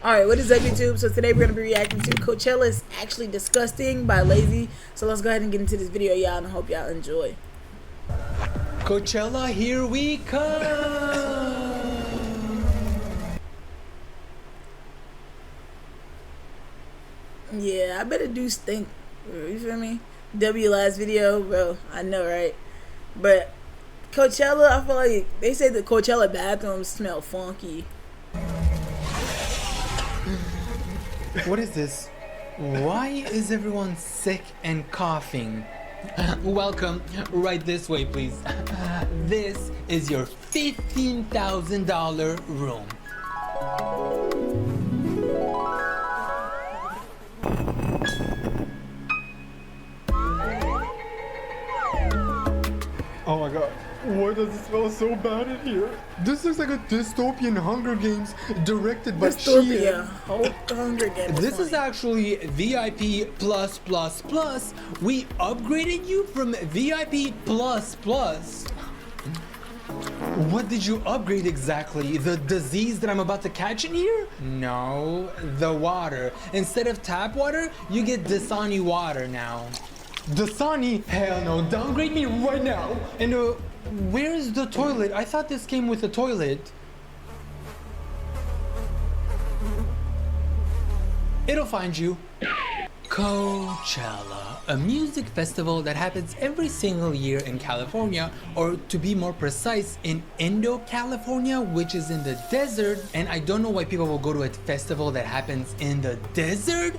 Alright, what is up YouTube? So today we're going to be reacting to Coachella is Actually Disgusting by Layze. So let's go ahead and get into this video, y'all, and I hope y'all enjoy. Coachella, here we come! Yeah, I better do stink. You feel me? W last video, bro. I know, right? But Coachella, I feel like they say the Coachella bathrooms smell funky. What is this? Why is everyone sick and coughing? Welcome. Right this way, please. This is your $15,000 room. Oh my god, why does it smell so bad in here? This looks like a dystopian Hunger Games directed by Dystopia. Hunger Games. This is actually VIP+++. We upgraded you from VIP++. What did you upgrade exactly? The disease that I'm about to catch in here? No, the water. Instead of tap water, you get Dasani water now. Dasani? Hell no, downgrade me right now. And where's the toilet? I thought this came with a toilet. It'll find you. Coachella, a music festival that happens every single year in California, or to be more precise, in California, which is in the desert. And I don't know why people will go to a festival that happens in the desert.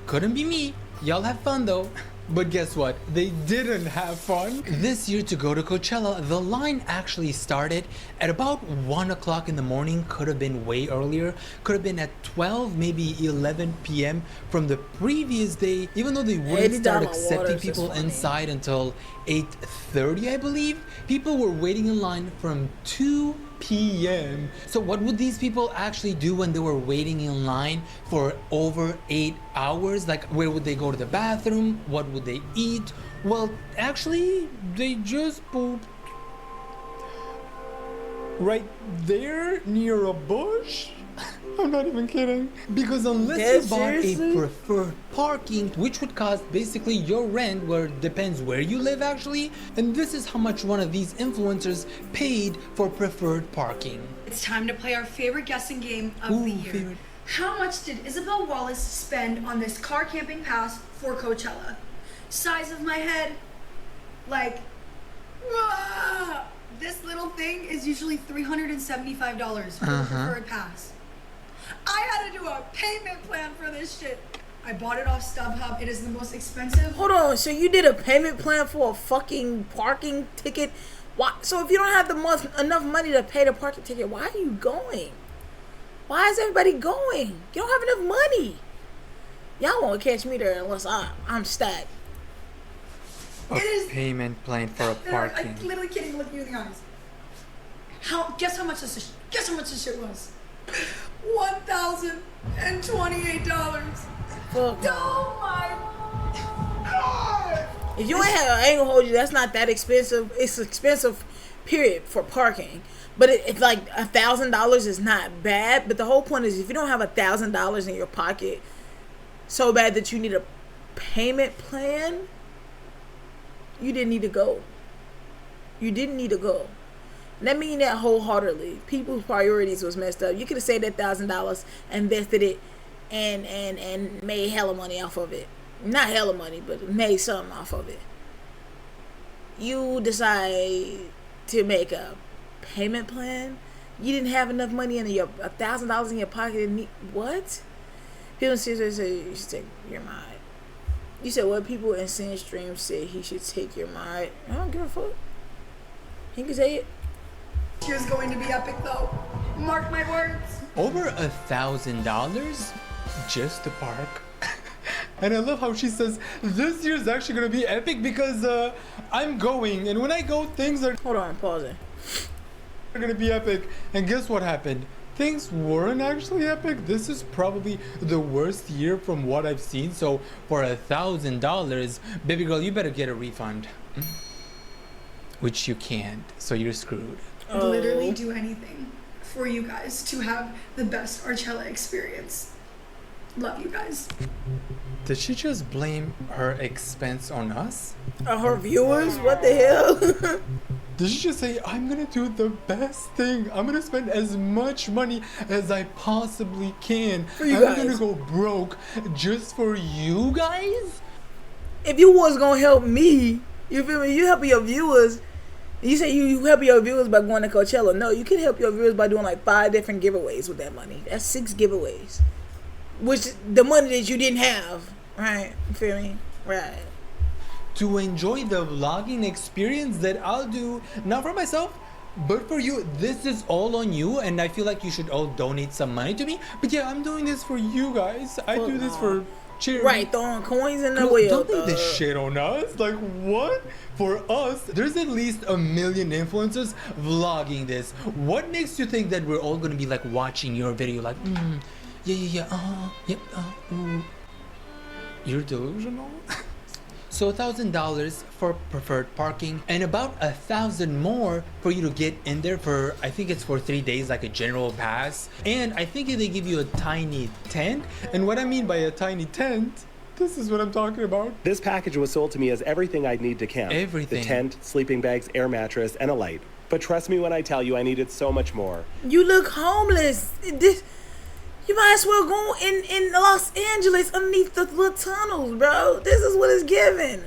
Couldn't be me. Y'all have fun though. But guess what? They didn't have fun. This year to go to Coachella, the line actually started at about 1 o'clock in the morning. Could have been way earlier. Could have been at 12, maybe 11 p.m. from the previous day. Even though they wouldn't start accepting people inside until 8:30, I believe. People were waiting in line from 2 p.m. So what would these people actually do when they were waiting in line for over 8 hours? Like, where would they go to the bathroom? What would they eat? Well, actually, they just pooped right there near a bush. I'm not even kidding. Because unless you bought a preferred parking, which would cost basically your rent, where it depends where you live actually, and this is how much one of these influencers paid for preferred parking. It's time to play our favorite guessing game of the year. How much did Isabel Wallace spend on this car camping pass for Coachella? Size of my head, like, this little thing is usually $375 for a preferred pass. I had to do a payment plan for this shit. I bought it off StubHub. It is the most expensive. Hold on, so you did a payment plan for a fucking parking ticket? Why? So if you don't have enough money to pay the parking ticket, why are you going? Why is everybody going? You don't have enough money. Y'all won't catch me there unless I'm stacked. A payment plan for a parking. I literally can't even look you in the eyes. Guess how much this shit was? $1,028. Oh my god! If you ain't have, I ain't gonna hold you. That's not that expensive. It's expensive, period, for parking. But it's like $1,000 is not bad. But the whole point is, if you don't have $1,000 in your pocket, so bad that you need a payment plan, you didn't need to go. You didn't need to go. And I mean that wholeheartedly. People's priorities was messed up. You could have saved that $1,000, invested it, and made hella money off of it. Not hella money, but made something off of it. You decide to make a payment plan. You didn't have enough money in your $1,000 in your pocket. What? People in Caesar say you should take your mind. You said what? People in Sin Stream said he should take your mind. I don't give a fuck. He can say it. Here's going to be epic though. Mark my words. Over $1,000 just to park. And I love how she says this year's actually gonna be epic because I'm going, and when I go, things are pause it. Gonna be epic. And guess what happened? Things weren't actually epic. This is probably the worst year from what I've seen. So for $1,000, baby girl, you better get a refund. Which you can't, so you're screwed. Literally do anything for you guys to have the best Coachella experience. Love you guys. Did she just blame her expense on us? Her viewers? What the hell? Did she just say, I'm gonna do the best thing? I'm gonna spend as much money as I possibly can. For you I'm guys. gonna go broke just for you guys? If you was gonna help me, you feel me? You help your viewers. You say you help your viewers by going to Coachella. No, you can help your viewers by doing like 5 different giveaways with that money. That's 6 giveaways. Which the money that you didn't have. Right? You feel me? Right. To enjoy the vlogging experience that I'll do, not for myself, but for you. This is all on you, and I feel like you should all donate some money to me. But yeah, I'm doing this for you guys. I do this for charity. Right, throwing coins in the Girl, wheel. don't think this shit on us. Like, what? For us, there's at least 1 million influencers vlogging this. What makes you think that we're all gonna be like watching your video like, ooh. You're delusional? So $1,000 for preferred parking and about 1,000 more for you to get in there for, I think it's for 3 days, like a general pass. And I think they give you a tiny tent. And what I mean by a tiny tent, this is what I'm talking about. This package was sold to me as everything I'd need to camp. Everything. The tent, sleeping bags, air mattress, and a light. But trust me when I tell you I needed so much more. You look homeless. You might as well go in Los Angeles underneath the little tunnels, bro. This is what it's giving.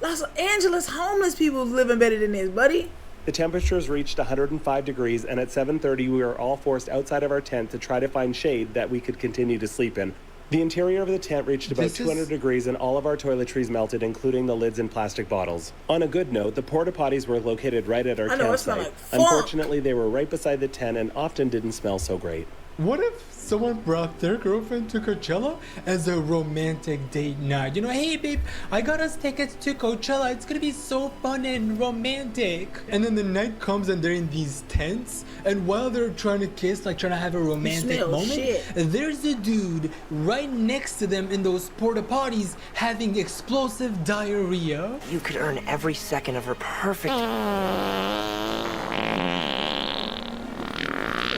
Los Angeles homeless people living better than this, buddy. The temperatures reached 105 degrees, and at 7:30 we were all forced outside of our tent to try to find shade that we could continue to sleep in. The interior of the tent reached about 200 degrees, and all of our toiletries melted, including the lids and plastic bottles. On a good note, the porta potties were located right at our campsite. Like funk. Unfortunately, they were right beside the tent and often didn't smell so great. What if someone brought their girlfriend to Coachella as a romantic date night? You know, hey babe, I got us tickets to Coachella. It's gonna be so fun and romantic. And then the night comes and they're in these tents, and while they're trying to kiss, like trying to have a romantic moment, there's a dude right next to them in those porta potties having explosive diarrhea. You could earn every second of her perfect.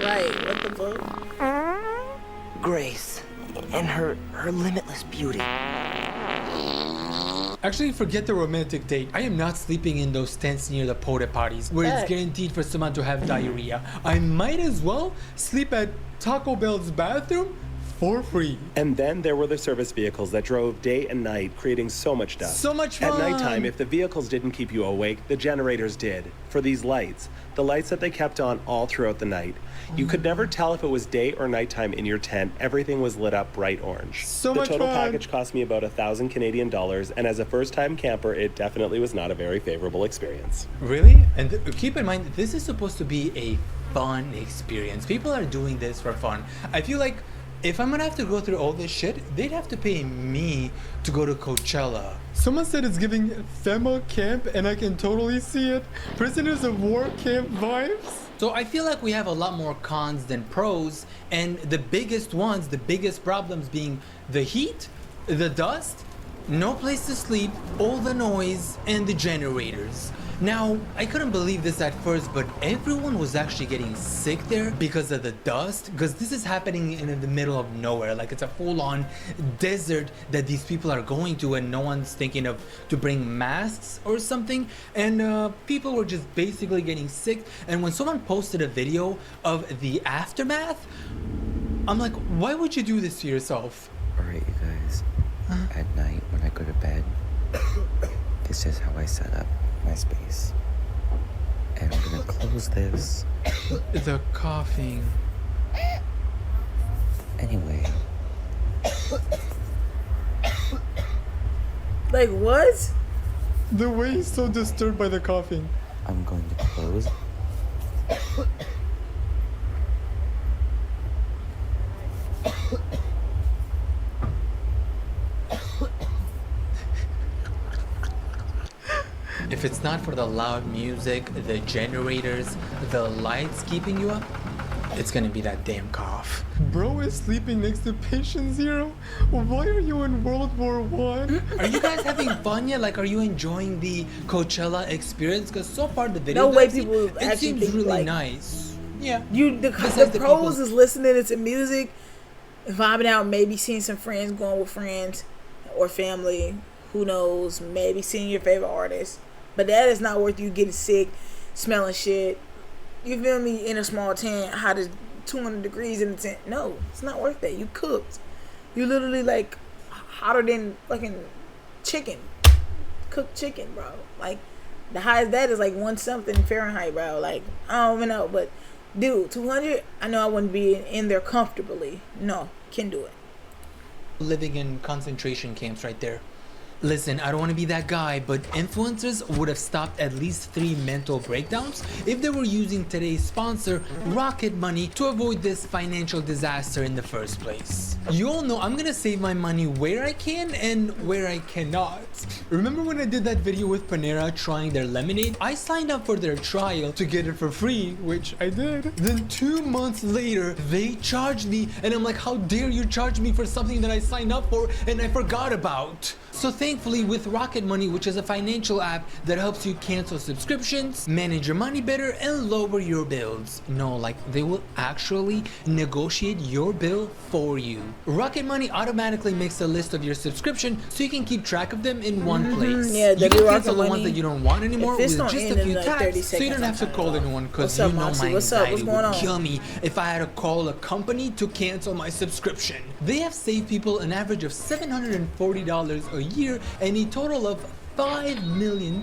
Right, what the fuck? Grace and her limitless beauty. Actually, forget the romantic date. I am not sleeping in those tents near the porta potties where it's guaranteed for someone to have diarrhea. I might as well sleep at Taco Bell's bathroom for free. And then there were the service vehicles that drove day and night, creating so much dust. So much fun! At nighttime, if the vehicles didn't keep you awake, the generators did. For these lights, the lights that they kept on all throughout the night. You could never tell if it was day or nighttime in your tent. Everything was lit up bright orange. So the much total fun. package cost me about 1,000 Canadian dollars, and as a first-time camper, it definitely was not a very favorable experience. Really? And keep in mind, this is supposed to be a fun experience. People are doing this for fun. I feel like if I'm gonna have to go through all this shit, they'd have to pay me to go to Coachella. Someone said it's giving FEMA camp, and I can totally see it. Prisoners of war camp vibes. So I feel like we have a lot more cons than pros, and the biggest ones, the biggest problems being the heat, the dust, no place to sleep, all the noise, and the generators. Now, I couldn't believe this at first, but everyone was actually getting sick there because of the dust, because this is happening in the middle of nowhere. Like, it's a full-on desert that these people are going to, and no one's thinking of to bring masks or something, and people were just basically getting sick. And when someone posted a video of the aftermath, I'm like, why would you do this to yourself? Alright, you guys, at night when I go to bed, this is how I set up my space. And I'm gonna close this. The coughing. Anyway. Like what? The way he's so disturbed by the coughing. I'm going to close. If it's not for the loud music, the generators, the lights keeping you up, it's gonna be that damn cough. Bro is sleeping next to patient zero? Why are you in World War I? Are you guys having fun yet? Like, are you enjoying the Coachella experience? Because so far the video No way that I've seen, people it actually seems think, really like, nice. Yeah. The Besides the pros people- is listening to music, vibing out, maybe seeing some friends, going with friends or family. Who knows? Maybe seeing your favorite artist. But that is not worth you getting sick, smelling shit. You feel me? In a small tent, hot as 200 degrees in the tent. No, it's not worth that. You cooked. You literally like hotter than fucking chicken. Cooked chicken, bro. Like the highest that is like 1 something Fahrenheit, bro. Like I don't even know, but dude, 200. I know I wouldn't be in there comfortably. No, can do it. Living in concentration camps right there. Listen, I don't want to be that guy, but influencers would have stopped at least 3 mental breakdowns if they were using today's sponsor, Rocket Money, to avoid this financial disaster in the first place. You all know I'm gonna save my money where I can and where I cannot. Remember when I did that video with Panera trying their lemonade? I signed up for their trial to get it for free, which I did. Then 2 months later, they charged me, and I'm like, how dare you charge me for something that I signed up for and I forgot about? So thankfully with Rocket Money, which is a financial app that helps you cancel subscriptions, manage your money better, and lower your bills. No, like they will actually negotiate your bill for you. Rocket Money automatically makes a list of your subscription so you can keep track of them in one place. Yeah, you can cancel the Money, ones that you don't want anymore if it's with not just end a in few like 30 taps, so you don't seconds, have to call anyone, because What's you up, know Mokziee? my What's up? anxiety What's going would on? kill me if I had to call a company to cancel my subscription. They have saved people an average of $740 a year and a total of $5 million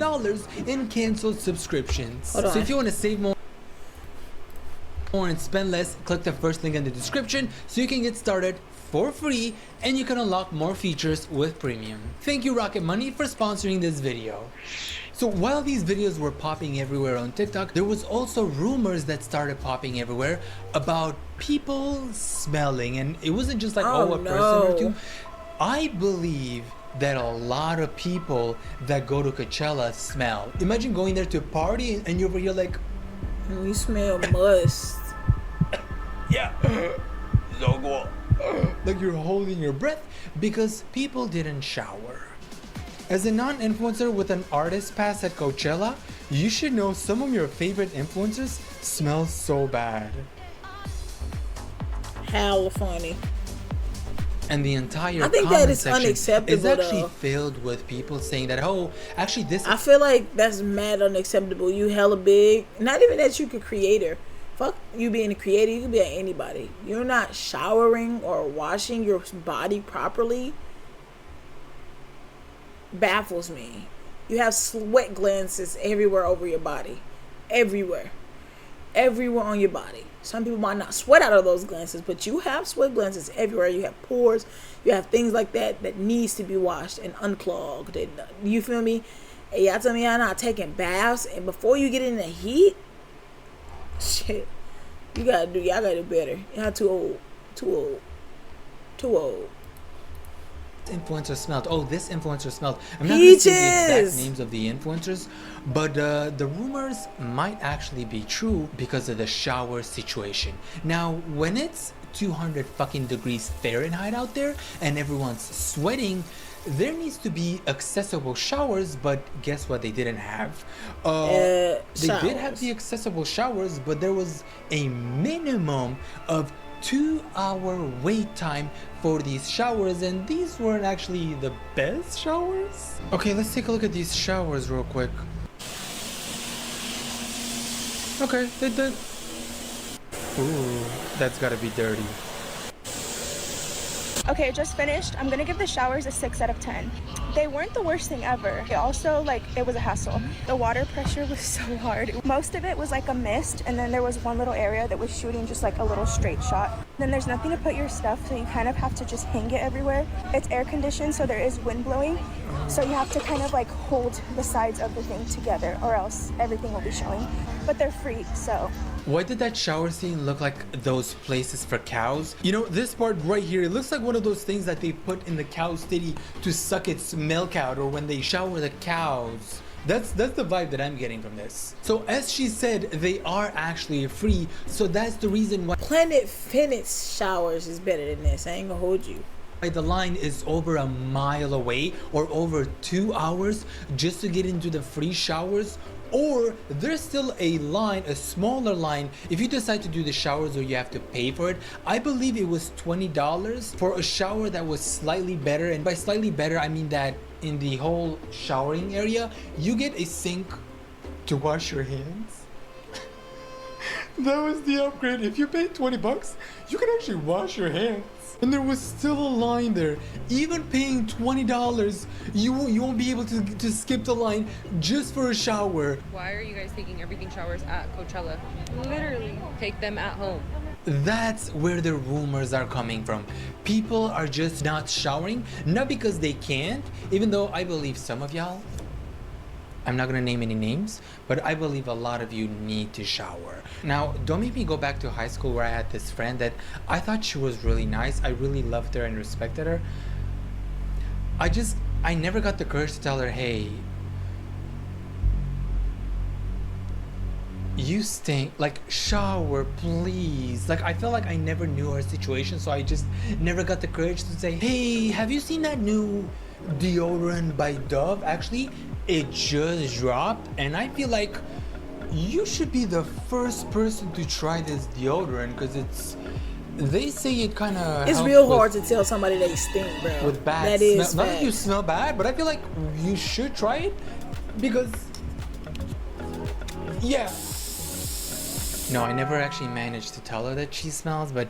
in canceled subscriptions. Hold on. So if you want to save more and spend less, click the first link in the description so you can get started for free and you can unlock more features with premium. Thank you Rocket Money for sponsoring this video. So while these videos were popping everywhere on TikTok, there was also rumors that started popping everywhere about people smelling, and it wasn't just like a person or two. I believe that a lot of people that go to Coachella smell. Imagine going there to party and you're over here like, you smell must. yeah, so cool. Like you're holding your breath because people didn't shower. As a non-influencer with an artist pass at Coachella, you should know some of your favorite influencers smell so bad. Hella funny. And the entire I think comment that is section unacceptable, is actually though. filled with people saying that, oh, actually this. I feel like that's mad unacceptable. You hella big. Not even that you could creator. Fuck you being a creator. You can be anybody. You're not showering or washing your body properly. Baffles me. You have sweat glances everywhere over your body. Everywhere on your body. Some people might not sweat out of those glances, but you have sweat glances everywhere. You have pores, you have things like that needs to be washed and unclogged. And you feel me? Hey, y'all tell me y'all not taking baths, and before you get in the heat, shit, y'all gotta do better. Y'all too old. Influencer smelled. Oh, this influencer smelled. I'm not going to say the exact names of the influencers, but the rumors might actually be true because of the shower situation. Now, when it's 200 fucking degrees Fahrenheit out there and everyone's sweating, there needs to be accessible showers, but guess what they didn't have? They did have the accessible showers, but there was a minimum of 2-hour wait time for these showers, and these weren't actually the best showers. Okay, let's take a look at these showers real quick. Okay, they did. Ooh, that's gotta be dirty. Okay, just finished. I'm gonna give the showers a 6 out of 10. They weren't the worst thing ever. It also, it was a hassle. The water pressure was so hard. Most of it was like a mist, and then there was one little area that was shooting just like a little straight shot. Then there's nothing to put your stuff, so you kind of have to just hang it everywhere. It's air conditioned, so there is wind blowing. So you have to kind of hold the sides of the thing together, or else everything will be showing. But they're free, so. Why did that shower scene look like those places for cows? You know, this part right here, it looks like one of those things that they put in the cow's titty to suck its milk out, or when they shower the cows. That's the vibe that I'm getting from this. So as she said, they are actually free, so that's the reason why Planet Fitness showers is better than this. I ain't gonna hold you. the line is over a mile away, or over 2 hours just to get into the free showers, Or there's still a line, a smaller line, if you decide to do the showers or you have to pay for it. I believe it was $20 for a shower that was slightly better, and by slightly better I mean that in the whole showering area you get a sink to wash your hands. That was the upgrade. If you paid $20, you can actually wash your hands. And there was still a line there. Even paying $20, you won't be able to skip the line just for a shower. Why are you guys taking everything showers at Coachella? Literally, take them at home. That's where the rumors are coming from. People are just not showering, not because they can't, even though I believe some of y'all, I'm not gonna name any names, but I believe a lot of you need to shower. Now, don't make me go back to high school where I had this friend that I thought she was really nice. I really loved her and respected her. I never got the courage to tell her, hey, you stink, like shower please. Like, I felt like I never knew her situation, so I just never got the courage to say, hey, have you seen that new deodorant by Dove? Actually, it just dropped and I feel like you should be the first person to try this deodorant, because they say it kind of it's real hard to tell somebody they stink, bro. With bad that smell. is Not that you smell bad, but I feel like you should try it because yeah. No, I never actually managed to tell her that she smells, but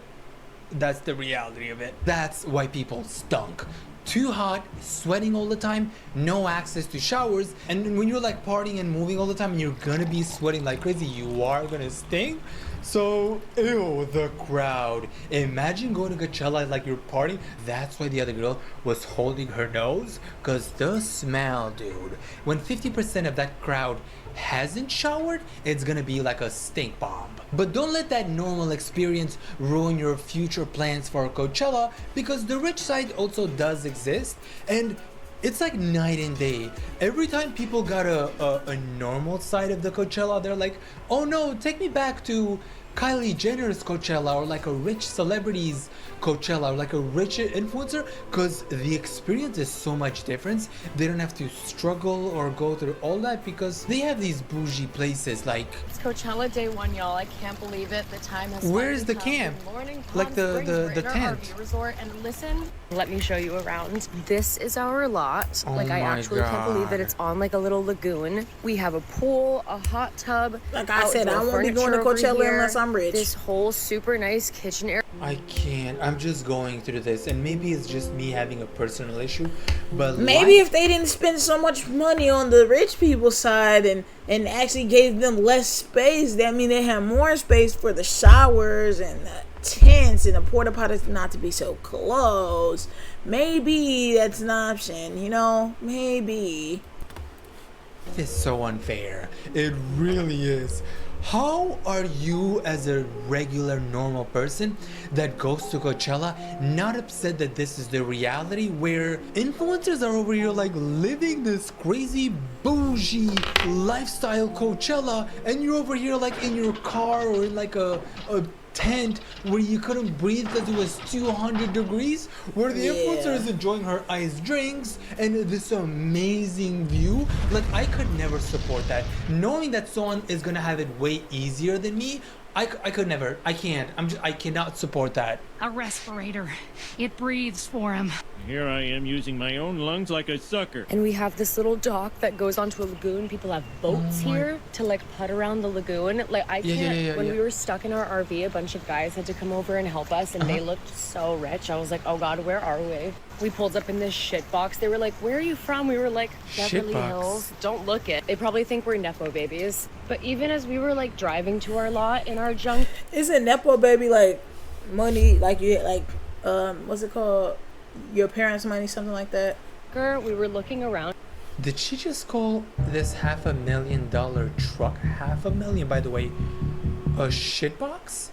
that's the reality of it. That's why people stunk. Too hot, sweating all the time, no access to showers, and when you're like partying and moving all the time and you're gonna be sweating like crazy, you are gonna stink. So, ew, the crowd. Imagine going to Coachella like you're partying. That's why the other girl was holding her nose, cause the smell, dude. When 50% of that crowd hasn't showered, it's gonna be like a stink bomb. But don't let that normal experience ruin your future plans for Coachella, because the rich side also does exist, and it's like night and day. Every time people got a normal side of the Coachella, they're like, oh no, take me back to Kylie Jenner's Coachella, or like a rich celebrity's Coachella, or like a rich influencer, because the experience is so much different. They don't have to struggle or go through all that because they have these bougie places like... It's Coachella day one, y'all. I can't believe it. The time has... Where is the camp? Like the tent? RV resort. And listen, let me show you around. This is our lot. Oh like, I actually can't believe that it's on like a little lagoon. We have a pool, a hot tub. Like I said, I won't be going to Coachella unless I'm rich. This whole super nice kitchen area. I can't. I'm just going through this, and maybe it's just me having a personal issue, but maybe if they didn't spend so much money on the rich people's side and actually gave them less space, that mean they have more space for the showers and the tents and the porta potties not to be so close. Maybe that's an option, you know? Maybe. It's so unfair. It really is. How are you, as a regular normal person that goes to Coachella, not upset that this is the reality where influencers are over here like living this crazy bougie lifestyle Coachella, and you're over here like in your car or in like a tent where you couldn't breathe because it was 200 degrees, where the influencer is enjoying her iced drinks and this amazing view? Like, I could never support that. Knowing that someone is gonna have it way easier than me, I could never. I can't. I cannot support that. A respirator. It breathes for him. Here I am using my own lungs like a sucker. And we have this little dock that goes onto a lagoon. People have boats here to like putt around the lagoon. Like, I can't. When we were stuck in our RV, a bunch of guys had to come over and help us, and they looked so rich. I was like, oh God, where are we? We pulled up in this shit box. They were like, where are you from? We were like, Beverly Hills. Don't look it. They probably think we're Nepo babies. But even as we were like driving to our lot in our junk. Isn't Nepo baby like money, like you like, what's it called? Your parents' money, something like that? We were looking around. Did she just call this $500,000 truck, $500,000 by the way, a shitbox?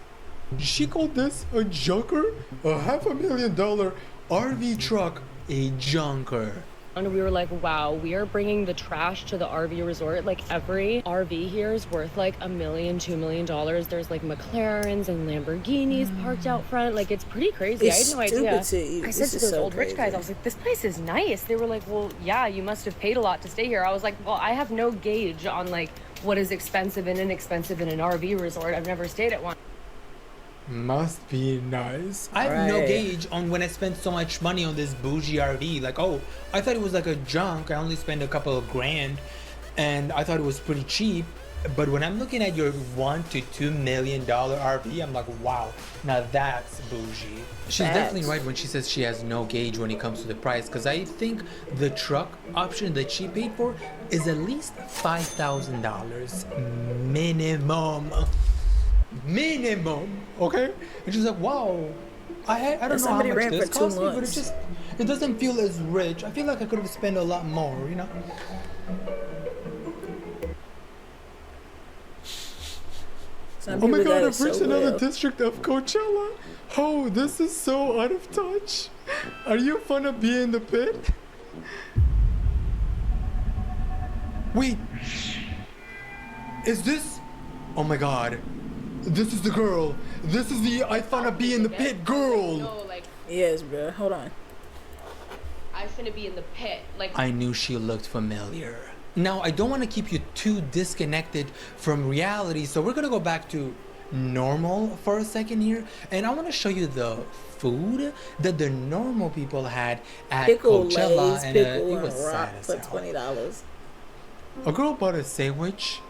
She called this a junker? A $500,000 RV truck a junker. And we were like, wow, we are bringing the trash to the RV resort. Like, every RV here is worth like $1 million, $2 million. There's like McLarens and Lamborghinis parked out front. Like, it's pretty crazy. I had no idea. I said to those old rich guys, I was like, this place is nice. They were like, well, yeah, you must have paid a lot to stay here. I was like, well, I have no gauge on like what is expensive and inexpensive in an RV resort. I've never stayed at one. Must be nice. I have no gauge on when I spent so much money on this bougie RV. Like, oh, I thought it was like a junk. I only spent a couple of grand and I thought it was pretty cheap. But when I'm looking at your $1 to $2 million RV, I'm like, wow, now that's bougie. She's definitely right when she says she has no gauge when it comes to the price, because I think the truck option that she paid for is at least $5,000 minimum, okay? And she's like, wow, I don't know how much this cost me, but it doesn't feel as rich. I feel like I could have spent a lot more, you know? Oh my god, I've reached another district of Coachella. Oh, this is so out of touch. Are you fun to be in the pit? Wait. Is this? Oh my god. This is the girl. This is the I finna be in the pit girl. No, like, yes, bro. Hold on. I finna be in the pit. Like, I knew she looked familiar. Now, I don't want to keep you too disconnected from reality, so we're gonna go back to normal for a second here, and I want to show you the food that the normal people had at Coachella, Layze, and pickle it was and rock sad as for hell. $20. A girl bought a sandwich.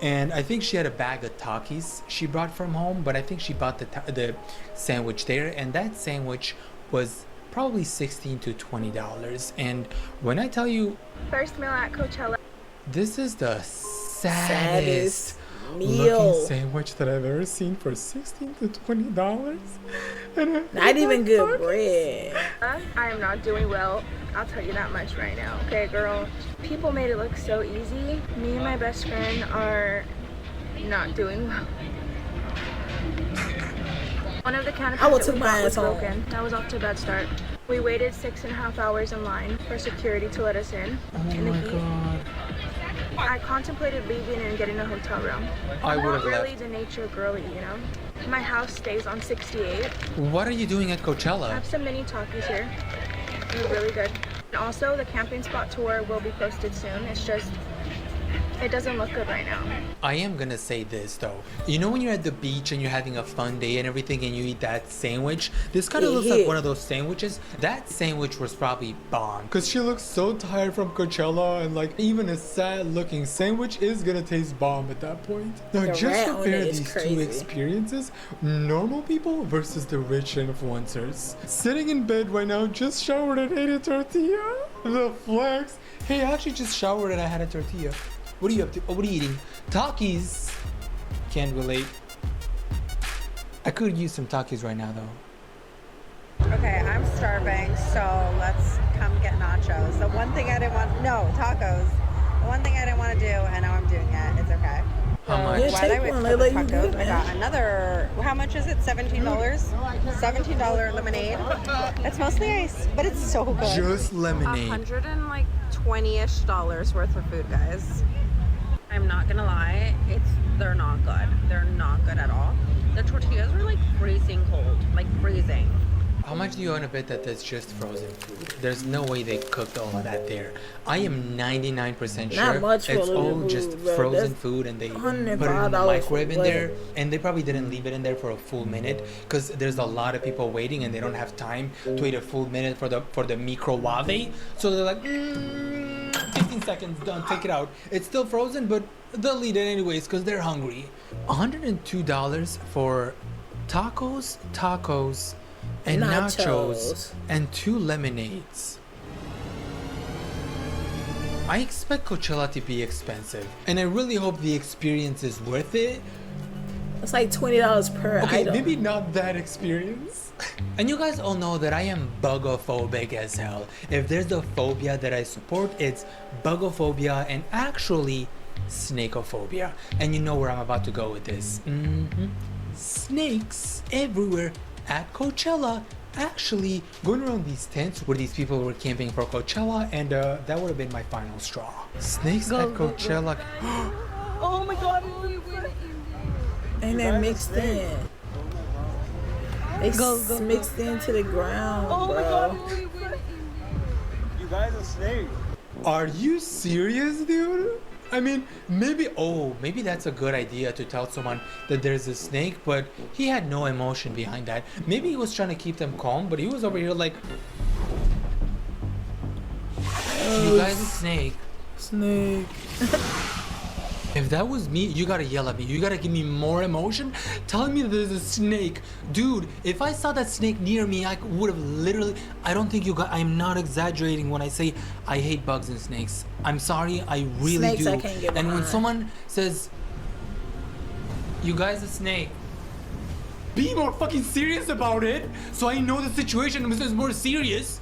And I think she had a bag of Takis she brought from home, but I think she bought the sandwich there, and that sandwich was probably $16 to $20. And when I tell you, First meal at Coachella. this is the saddest meal looking sandwich that I've ever seen for $16 to $20. And not even good bread. I am not doing well. I'll tell you that much right now. Okay, girl. People made it look so easy. Me and my best friend are not doing well. One of the canapes that we got was broken. That was off to a bad start. We waited 6.5 hours in line for security to let us in the heat. God. I contemplated leaving and getting a hotel room. I would have Not really left. the nature girly, you know. My house stays on 68. What are you doing at I Coachella? have some mini talkies here. They're really good. And also, the camping spot tour will be posted soon. It's just, it doesn't look good right now. I am gonna say this though. You know when you're at the beach and you're having a fun day and everything and you eat that sandwich? This kind of looks like one of those sandwiches. That sandwich was probably bomb. Cause she looks so tired from Coachella, and like even a sad looking sandwich is gonna taste bomb at that point. Now The just rat on compare it is these two crazy. experiences, normal people versus the rich influencers. Sitting in bed right now, just showered and ate a tortilla. The flex. Hey, I actually just showered and I had a tortilla. What are you up to? Oh, what are you eating? Takis. Can't relate. I could use some Takis right now though. Okay, I'm starving, so let's come get nachos. The one thing I didn't want, no, tacos. The one thing I didn't want to do, and now I'm doing it. It's okay. How much? Yeah, Why did I take wait one, for the Layla, you tacos? good, I got man. another, how much is it? $17? $17 lemonade. It's mostly ice, but it's so good. Just lemonade. $120-ish worth of food, guys. I'm not gonna lie, they're not good. They're not good at all. The tortillas were like freezing cold, like freezing. How much do you want to bet that that's just frozen food? There's no way they cooked all of that there. I am 99% sure Not much for it's a little all just food, bro. frozen That's food and they put it in the $105 microwave in for there. what? And they probably didn't leave it in there for a full minute because there's a lot of people waiting and they don't have time to wait a full minute for the microwave. So they're like, 15 seconds, done, take it out. It's still frozen, but they'll eat it anyways because they're hungry. $102 for tacos, and nachos and 2 lemonades. I expect Coachella to be expensive, and I really hope the experience is worth it. It's like $20 per item. Maybe not that experience. And you guys all know that I am bugophobic as hell. If there's a phobia that I support, it's bugophobia and actually snakeophobia. And you know where I'm about to go with this. Snakes everywhere at Coachella. Actually going around these tents where these people were camping for Coachella, and that would have been my final straw. Snakes at Coachella. Oh my god. And they're mixed in. They mixed into the ground, bro. You guys are snakes. Are you serious, dude? I mean, maybe that's a good idea to tell someone that there's a snake, but he had no emotion behind that. Maybe he was trying to keep them calm, but he was over here like, you guys a snake. Snake. If that was me, you gotta yell at me. You gotta give me more emotion. Telling me that there's a snake. Dude, if I saw that snake near me, I would have literally... I don't think you got... I'm not exaggerating when I say I hate bugs and snakes. I'm sorry, I really Snakes do. I can't get And when behind. someone says, you guys a snake, be more fucking serious about it, so I know the situation is more serious.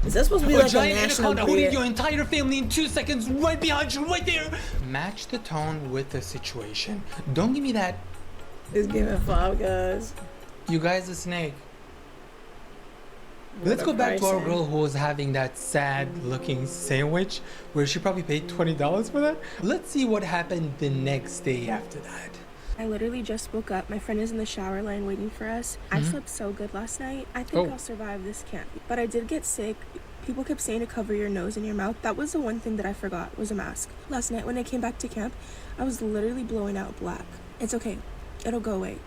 Is that supposed to be A like a giant national anaconda holding grid? your entire family in 2 seconds, right behind you, right there. Match the tone with the situation. Don't give me that. It's giving Five Guys. You guys a snake. Let's go back to our girl who was having that sad-looking sandwich, where she probably paid $20 for that. Let's see what happened the next day after that. I literally just woke up. My friend is in the shower line waiting for us. I slept so good last night. I think I'll survive this camp. But I did get sick. People kept saying to cover your nose and your mouth. That was the one thing that I forgot, was a mask. Last night when I came back to camp, I was literally blowing out black. It's okay. It'll go away.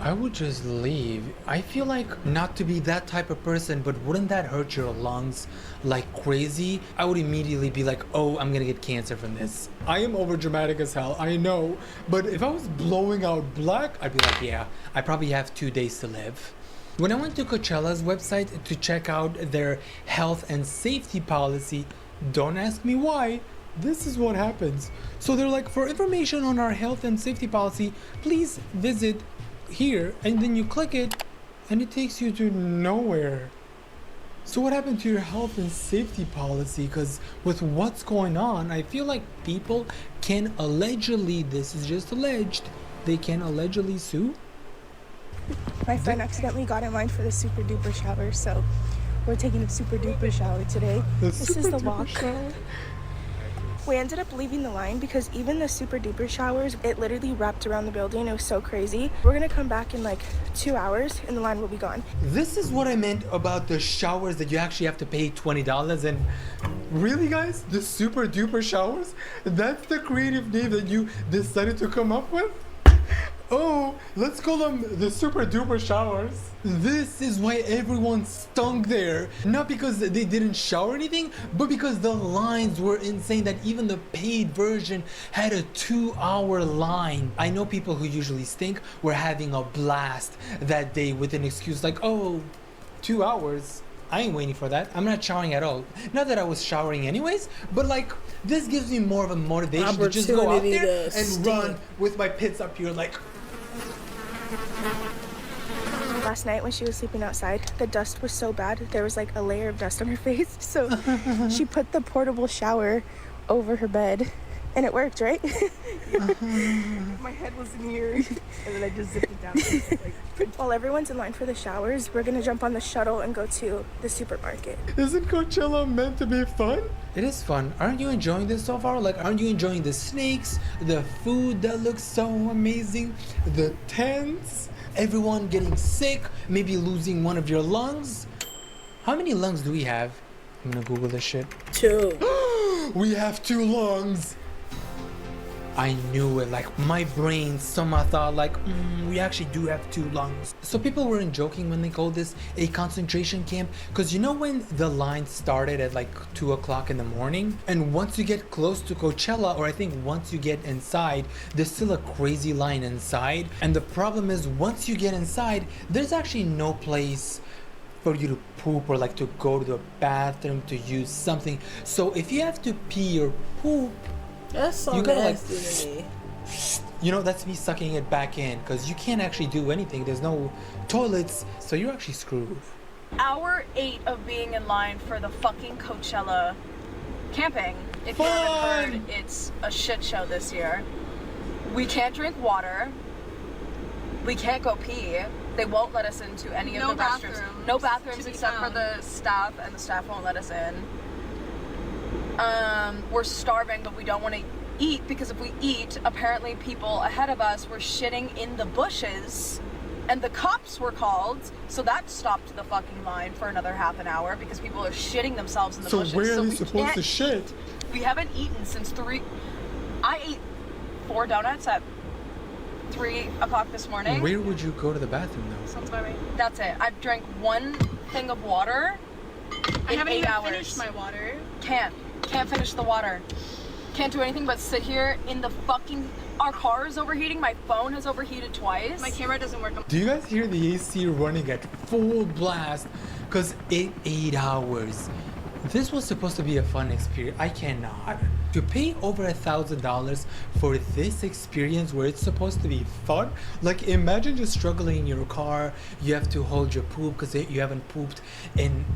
I would just leave. I feel like not to be that type of person, but wouldn't that hurt your lungs like crazy? I would immediately be like, oh, I'm gonna get cancer from this. I am over dramatic as hell, I know. But if I was blowing out black, I'd be like, yeah, I probably have 2 days to live. When I went to Coachella's website to check out their health and safety policy, don't ask me why, this is what happens. So they're like, for information on our health and safety policy, please visit here, and then you click it and it takes you to nowhere. So what happened to your health and safety policy? Because with what's going on, I feel like people can allegedly, this is just alleged, they can allegedly sue. My friend accidentally got in line for the super duper shower, so we're taking a super duper shower today. This is the walk. We ended up leaving the line because even the super duper showers, it literally wrapped around the building. It was so crazy. We're gonna come back in like 2 hours and the line will be gone. This is what I meant about the showers that you actually have to pay $20. And really, guys, the super duper showers, that's the creative name that you decided to come up with? Oh, let's call them the super duper showers. This is why everyone stunk there. Not because they didn't shower anything, but because the lines were insane, that even the paid version had a 2-hour line. I know people who usually stink were having a blast that day with an excuse like, oh, 2 hours. I ain't waiting for that. I'm not showering at all. Not that I was showering anyways, but like, this gives me more of a motivation to just go out there and run with my pits up here like... Last night when she was sleeping outside, the dust was so bad. There was like a layer of dust on her face. So she put the portable shower over her bed and it worked, right? My head was in here and then I just zipped it down. While everyone's in line for the showers, we're gonna jump on the shuttle and go to the supermarket. Isn't Coachella meant to be fun? It is fun. Aren't you enjoying this so far? Like, aren't you enjoying the snakes, the food that looks so amazing, the tents, everyone getting sick, maybe losing one of your lungs? How many lungs do we have? I'm gonna Google this shit. 2. We have 2 lungs. I knew it, like my brain somehow thought like, we actually do have 2 lungs. So people weren't joking when they called this a concentration camp, because you know when the line started at like 2 o'clock in the morning, and once you get close to Coachella, or I think once you get inside, there's still a crazy line inside. And the problem is, once you get inside, there's actually no place for you to poop or like to go to the bathroom to use something. So if you have to pee or poop, that's so you gotta nasty like, to me. you know, that's me sucking it back in, because you can't actually do anything. There's no toilets, so you're actually screwed. Hour 8 of being in line for the fucking Coachella camping. If you haven't heard, it's a shit show this year. We can't drink water. We can't go pee. They won't let us into any of the restrooms. No bathrooms except for the staff, and the staff won't let us in. We're starving, but we don't want to eat, because if we eat, apparently people ahead of us were shitting in the bushes And the cops were called, so that stopped the fucking line for another half an hour because people are shitting themselves in the bushes. So where are they supposed to shit? We haven't eaten since 3. I ate 4 donuts at 3 o'clock this morning. Where would you go to the bathroom though? Sounds about right. That's it. I've drank 1 thing of water I haven't even hours. finished my water. Can't finish the water. Can't do anything but sit here in the fucking... Our car is overheating. My phone has overheated twice. My camera doesn't work. Do you guys hear the AC running at full blast? Because it 8 hours. This was supposed to be a fun experience. I cannot. To pay over $1,000 for this experience where it's supposed to be fun, like imagine just struggling in your car. You have to hold your poop because you haven't pooped in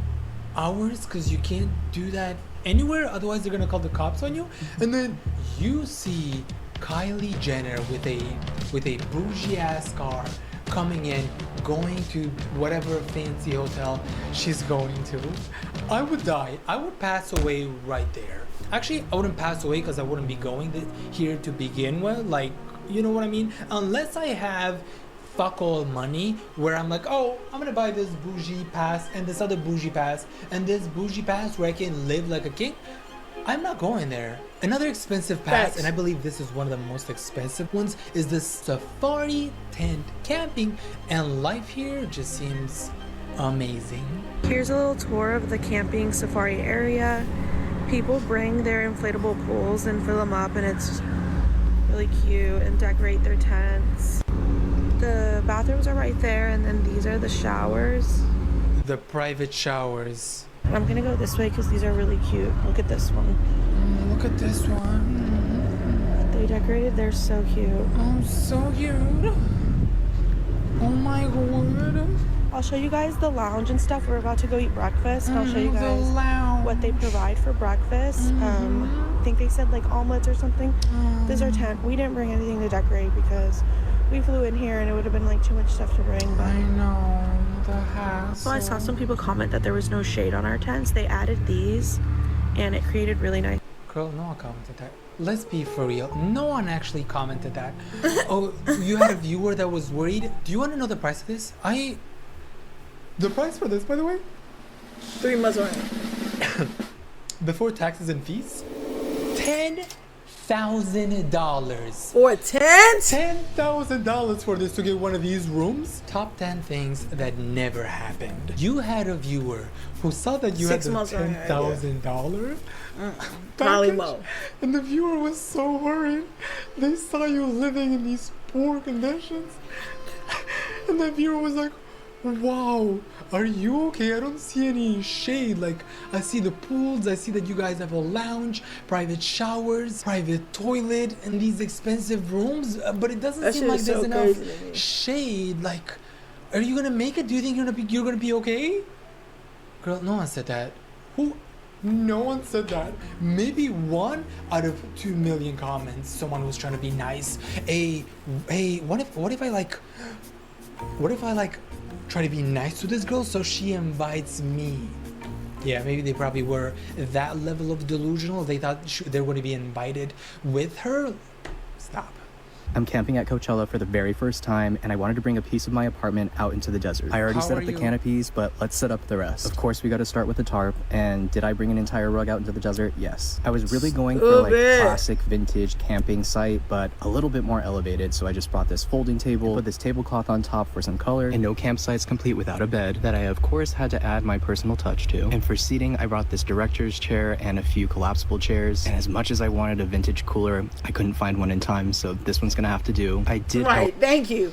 hours because you can't do that anywhere. Otherwise, they're gonna call the cops on you. And then you see Kylie Jenner with a bougie ass car coming in, going to whatever fancy hotel she's going to. I would die. I would pass away right there. Actually, I wouldn't pass away because I wouldn't be going here to begin with. Like, you know what I mean? Unless I have fuck all money where I'm like, oh, I'm gonna buy this bougie pass and this other bougie pass and this bougie pass where I can live like a king. I'm not going there. Another expensive pass, and I believe this is one of the most expensive ones, is the safari tent camping, and life here just seems amazing. Here's a little tour of the camping safari area. People bring their inflatable pools and fill them up, and it's really cute, and decorate their tents. The bathrooms are right there, and then these are the showers. The private showers. I'm gonna go this way because these are really cute. Look at this one. Look at this one. They decorated, they're so cute. Oh, so cute. Oh my god. I'll show you guys the lounge and stuff. We're about to go eat breakfast. And I'll show you guys what they provide for breakfast. I think they said like omelets or something. This is our tent. We didn't bring anything to decorate because we flew in here and it would have been like too much stuff to bring. But I know, the hassle. So I saw some people comment that there was no shade on our tents. They added these and it created really nice. Girl, no one commented that. Let's be for real. No one actually commented that. Oh, you had a viewer that was worried. Do you want to know the price of this? The price for this, by the way? 3 months around. Before taxes and fees? $10,000. For a tent? $10,000 for this to get one of these rooms? Top 10 things that never happened. You had a viewer who saw that you had the $10,000 probably more. And the viewer was so worried. They saw you living in these poor conditions. And the viewer was like, wow, are you okay? I don't see any shade. Like, I see the pools, I see that you guys have a lounge, private showers, private toilet, and these expensive rooms, but it doesn't seem like there's enough shade. Like, are you gonna make it? Do you think you're gonna be okay? Girl, no one said that. Who? No one said that. Maybe 1 out of 2 million comments, someone was trying to be nice. Hey, what if I try to be nice to this girl so she invites me? Yeah, maybe they probably were that level of delusional. They thought they were going to be invited with her. Stop. I'm camping at Coachella for the very first time, and I wanted to bring a piece of my apartment out into the desert. I already set up the canopies, but let's set up the rest. Of course, we got to start with the tarp, and did I bring an entire rug out into the desert? Yes. I was really going for like classic vintage camping site, but a little bit more elevated, so I just brought this folding table, put this tablecloth on top for some color, and no campsite's complete without a bed that I of course had to add my personal touch to. And for seating, I brought this director's chair and a few collapsible chairs, and as much as I wanted a vintage cooler, I couldn't find one in time, so this one's gonna have to do. I did right, thank you.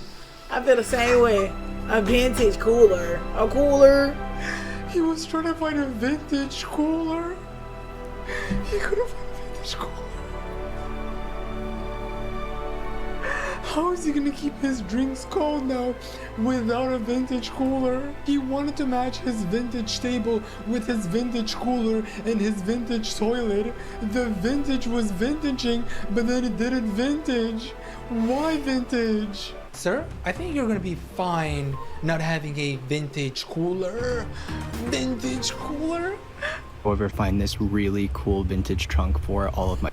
I feel the same way. A vintage cooler. A cooler. He was trying to find a vintage cooler. He couldn't find a vintage cooler. How is he gonna keep his drinks cold now without a vintage cooler? He wanted to match his vintage table with his vintage cooler and his vintage toilet. The vintage was vintaging, but then it didn't vintage. Why vintage? Sir, I think you're gonna be fine not having a vintage cooler. Vintage cooler? However, find this really cool vintage trunk for all of my...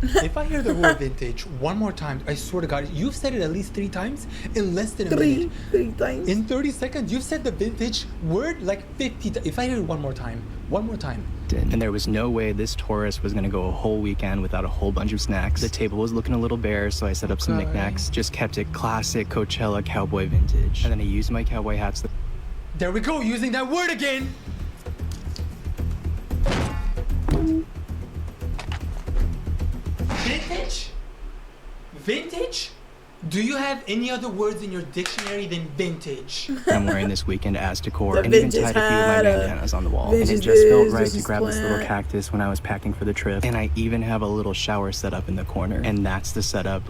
If I hear the word vintage one more time, I swear to God, you've said it at least 3 times in less than a minute. 3 times. In 30 seconds, you've said the vintage word like 50 times. If I hear it one more time. And there was no way this tourist was gonna go a whole weekend without a whole bunch of snacks. The table was looking a little bare, so I set up some knickknacks. Just kept it classic Coachella cowboy vintage. And then I used my cowboy hats. There we go, using that word again. Vintage? Vintage? Do you have any other words in your dictionary than vintage? I'm wearing this weekend as decor, The and even vintage tied a few of my hat, bandanas on the wall. And it vintage just felt this, right to vintage grab this little plant. cactus when I was packing for the trip. And I even have a little shower set up in the corner. And that's the setup.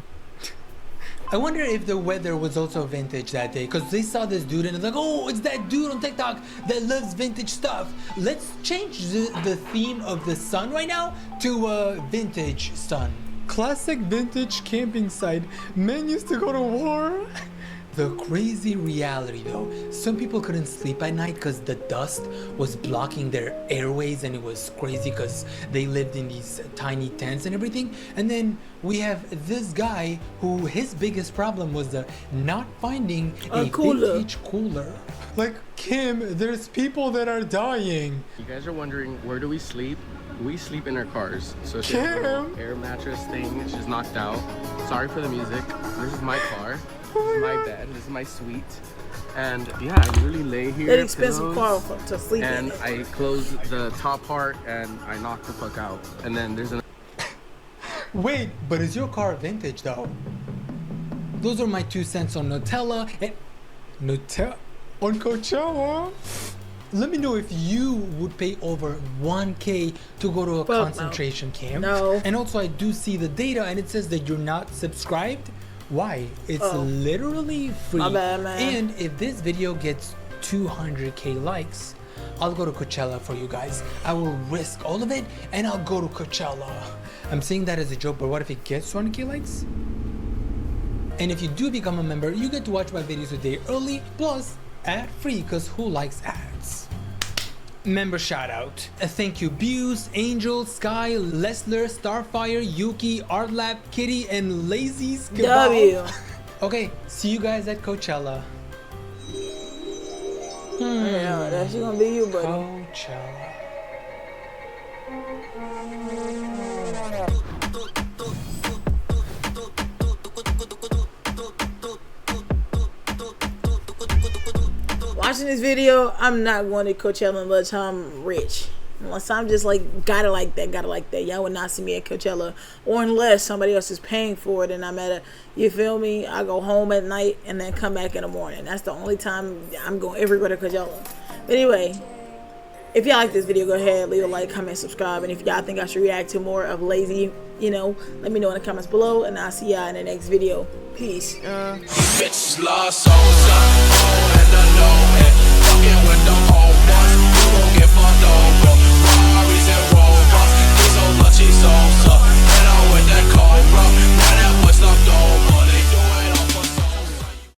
I wonder if the weather was also vintage that day, because they saw this dude and it's like, oh, it's that dude on TikTok that loves vintage stuff. Let's change the theme of the sun right now to a vintage sun. Classic vintage camping site. Men used to go to war. The crazy reality though, some people couldn't sleep at night because the dust was blocking their airways, and it was crazy because they lived in these tiny tents and everything. And then we have this guy who his biggest problem was not finding a vintage cooler. Like, Kim, there's people that are dying. You guys are wondering, where do we sleep? We sleep in our cars. So it's a little air mattress thing. It's just knocked out. Sorry for the music. This is my car. This is my bed. This is my suite. And yeah, I literally lay here. That expensive car to sleep in. And I close the top part and I knock the fuck out. And then there's an. Wait, but is your car vintage though? Those are my 2 cents on Nutella and Nutella on Coachella. Let me know if you would pay over 1K to go to a concentration camp. No. And also I do see the data and it says that you're not subscribed. Why? It's literally free. My bad, man. And if this video gets 200K likes, I'll go to Coachella for you guys. I will risk all of it and I'll go to Coachella. I'm saying that as a joke, but what if it gets 200K likes? And if you do become a member, you get to watch my videos a day early, plus ad free, because who likes ads? Member shout out. Thank you Buse, Angel, Sky, Lesler, Starfire, Yuki, Artlap, Kitty, and Layze. W. Okay, see you guys at Coachella. Yeah, that's gonna be you, buddy. Coachella. Watching this video, I'm not going to Coachella unless I'm rich. Unless I'm just like, gotta like that. Y'all would not see me at Coachella. Or unless somebody else is paying for it and I'm at a, you feel me? I go home at night and then come back in the morning. That's the only time I'm going ever go to Coachella. But anyway, if y'all like this video, go ahead, leave a like, comment, subscribe. And if y'all think I should react to more of Layze, you know, let me know in the comments below. And I'll see y'all in the next video. Peace. Bitches lost souls, and I know